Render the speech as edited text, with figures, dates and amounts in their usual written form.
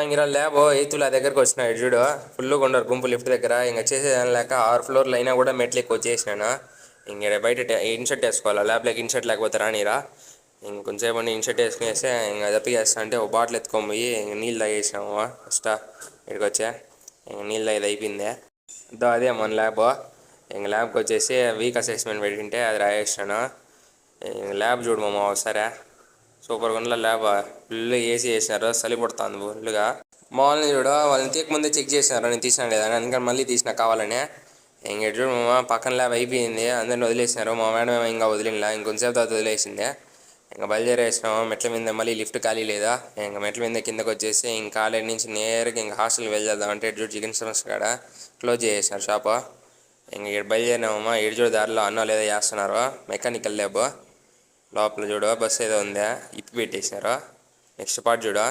ఇంక ల్యాబ్ ఎయిత్ల దగ్గరకు వచ్చిన చూడు ఫుల్గా ఉండరు గుంపు లిఫ్ట్ దగ్గర ఇంకా చేసేదాని లేక 6 ఫ్లోర్లు అయినా కూడా మెట్లు ఎక్కువ వచ్చేసినాను. ఇంక బయట ఇన్షర్ట్ వేసుకోవాలి ల్యాబ్లోకి. ఇన్షర్ట్ లేకపోతే రానిరా. ఇంకొంచెంసేపు ఇన్షర్ట్ వేసుకునేస్తే ఇంకా దప్పికేస్తా అంటే ఒక బాటిల్ ఎత్తుకొని పోయి ఇంక నీళ్ళు తాగేసినాము. ఫస్ట్ ఇక్కడికి వచ్చా ఇంక నీళ్ళు తాగేది అయిపోయింది. అదే మన ల్యాబ్. ఇంక ల్యాబ్కి వచ్చేసి వీక్ అసెస్మెంట్ పెట్టింటే అది రాయేసినాను. ల్యాబ్ చూడు మామ ఒకసారి సూపర్గా ఉన్న ల్యాబ్. ఫుల్ ఏసీ వేసినారు, చలి పడుతుంది ఫుల్గా. మామూలుగా చూడు వాళ్ళని తీయకముందే చెక్ చేసినారు నేను తీసినాను లేదా అందుకని మళ్ళీ తీసిన కావాలని. ఇంక చూడు మామ పక్కన ల్యాబ్ అయిపోయింది, అందరిని వదిలేసినారు. మా మేడం ఇంకా వదిలిలా, ఇంకొంచెంసేపు తర్వాత వదిలేసింది. ఇంకా బయలుదేరేసినాము. మెట్ల మీద మళ్ళీ లిఫ్ట్ ఖాళీ లేదా. ఇంకా మెట్ల మీద కిందకు వచ్చేసి ఇంకా కాలేజ్ నుంచి నేరుగా ఇంకా హాస్టల్కి వెళ్ళేద్దాం అంటే చూడు చికెన్ సమోసా కాడ క్లోజ్ చేసేసినారు షాపు. ఇంక ఇక్కడ బయలుదేరినామమ్మా. ఇటు చూడు దారిలో అన్న లేదా చేస్తున్నారు మెకానికల్ ల్యాబ్. లోపల చూడు బస్సు ఏదో ఉందా ఇప్పి పెట్టేసినారు. నెక్స్ట్ పార్ట్ చూడు.